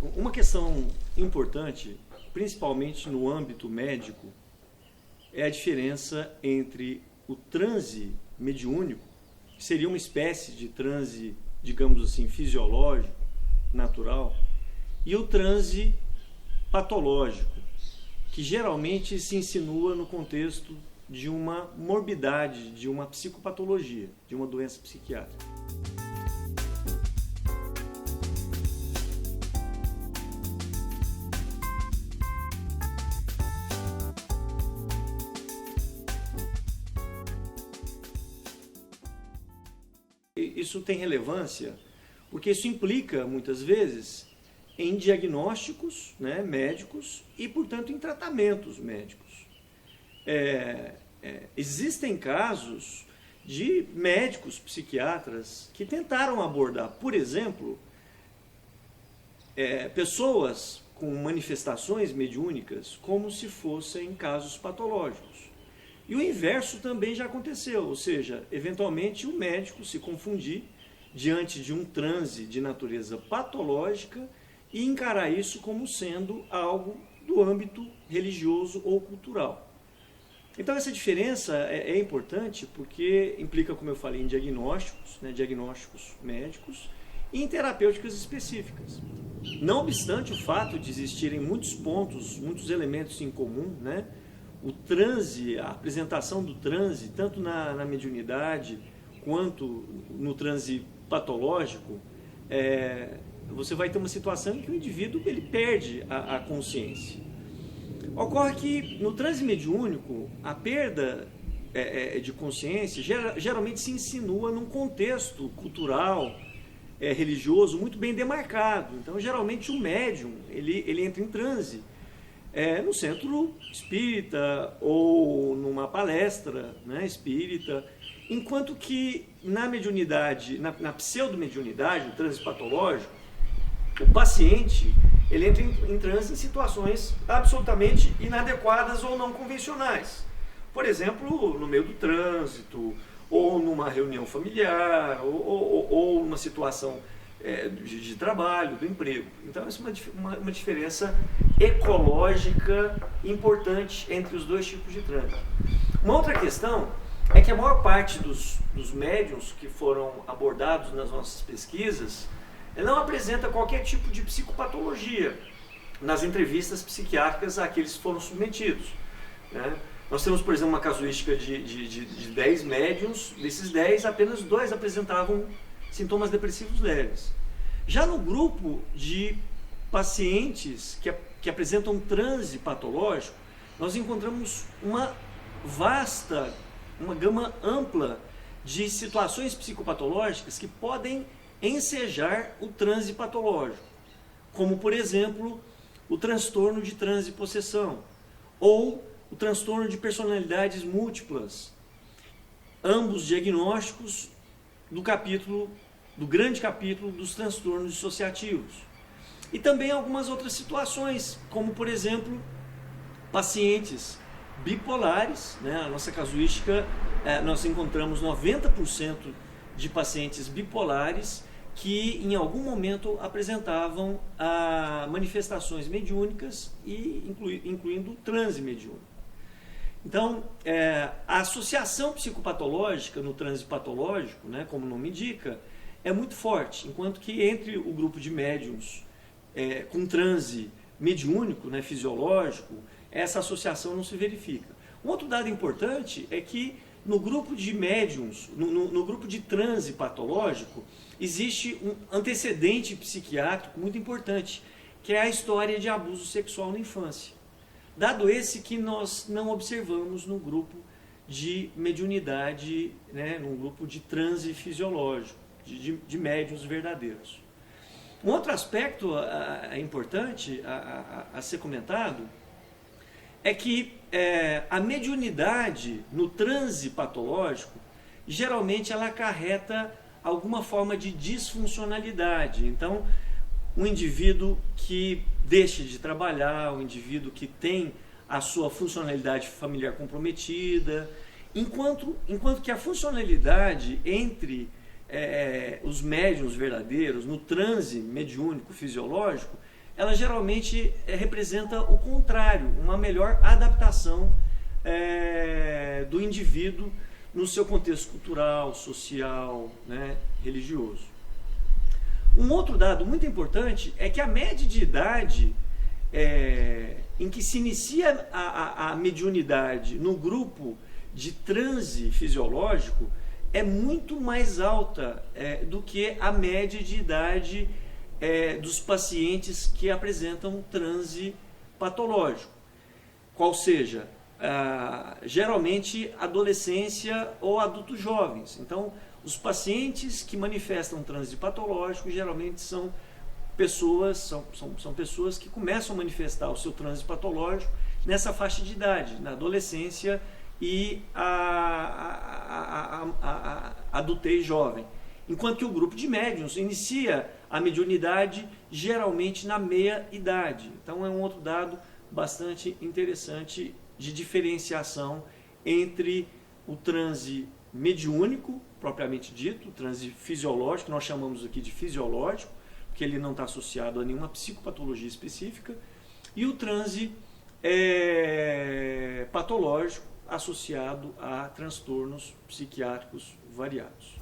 Uma questão importante, principalmente no âmbito médico, é a diferença entre o transe mediúnico, que seria uma espécie de transe, digamos assim, fisiológico, natural, e o transe patológico, que geralmente se insinua no contexto de uma morbidade, de uma psicopatologia, de uma doença psiquiátrica. Isso tem relevância porque isso implica, muitas vezes, em diagnósticos, né, médicos e, portanto, em tratamentos médicos. Existem casos de médicos psiquiatras que tentaram abordar, por exemplo, pessoas com manifestações mediúnicas como se fossem casos patológicos. E o inverso também já aconteceu, ou seja, eventualmente o médico se confundir diante de um transe de natureza patológica e encarar isso como sendo algo do âmbito religioso ou cultural. Então essa diferença é importante porque implica, como eu falei, em diagnósticos, né, diagnósticos médicos e em terapêuticas específicas. Não obstante o fato de existirem muitos pontos, muitos elementos em comum, né, o transe, a apresentação do transe, tanto na mediunidade quanto no transe patológico, você vai ter uma situação em que o indivíduo ele perde a consciência. Ocorre que no transe mediúnico, a perda de consciência geralmente se insinua num contexto cultural, religioso muito bem demarcado. Então, geralmente, o médium ele entra em transe no centro espírita ou numa palestra, né, espírita, enquanto que na mediunidade, na pseudomediunidade, no transe patológico, o paciente ele entra em transe em situações absolutamente inadequadas ou não convencionais. Por exemplo, no meio do trânsito, ou numa reunião familiar, ou numa situação de trabalho, do emprego. Então, essa é uma diferença ecológica importante entre os dois tipos de transe. Uma outra questão é que a maior parte dos médiuns que foram abordados nas nossas pesquisas não apresenta qualquer tipo de psicopatologia nas entrevistas psiquiátricas a que eles foram submetidos, né? Nós temos, por exemplo, uma casuística de 10 médiuns, desses 10, apenas 2 apresentavam sintomas depressivos leves. Já no grupo de pacientes que apresentam transe patológico, nós encontramos uma gama ampla de situações psicopatológicas que podem ensejar o transe patológico, como, por exemplo, o transtorno de transe e possessão, ou o transtorno de personalidades múltiplas, ambos diagnósticos do grande capítulo dos transtornos dissociativos. E também algumas outras situações, como, por exemplo, pacientes bipolares, né? A nossa casuística, nós encontramos 90% de pacientes bipolares que em algum momento apresentavam manifestações mediúnicas e incluindo transe mediúnico. Então, a associação psicopatológica no transe patológico, né, como o nome indica, é muito forte, enquanto que entre o grupo de médiums com transe mediúnico, né, fisiológico, essa associação não se verifica. Um outro dado importante é que no grupo de médiums, no grupo de transe patológico, existe um antecedente psiquiátrico muito importante, que é a história de abuso sexual na infância. Dado esse que nós não observamos no grupo de mediunidade, né, no grupo de transe fisiológico, de médiuns verdadeiros. Um outro aspecto importante a ser comentado é que a mediunidade no transe patológico, geralmente ela acarreta alguma forma de disfuncionalidade. Então, um indivíduo que deixa de trabalhar, um indivíduo que tem a sua funcionalidade familiar comprometida, enquanto que a funcionalidade entre os médiuns verdadeiros, no transe mediúnico fisiológico, ela geralmente representa o contrário, uma melhor adaptação do indivíduo no seu contexto cultural, social, né, religioso. Um outro dado muito importante é que a média de idade em que se inicia a mediunidade no grupo de transe fisiológico é muito mais alta do que a média de idade dos pacientes que apresentam transe patológico. Qual seja, geralmente adolescência ou adultos jovens. Então, os pacientes que manifestam transe patológico geralmente são pessoas que começam a manifestar o seu transe patológico nessa faixa de idade, na adolescência e a adultez jovem. Enquanto que o grupo de médiuns inicia a mediunidade geralmente na meia-idade. Então é um outro dado bastante interessante de diferenciação entre o transe mediúnico, propriamente dito, o transe fisiológico, nós chamamos aqui de fisiológico, porque ele não está associado a nenhuma psicopatologia específica, e o transe patológico associado a transtornos psiquiátricos variados.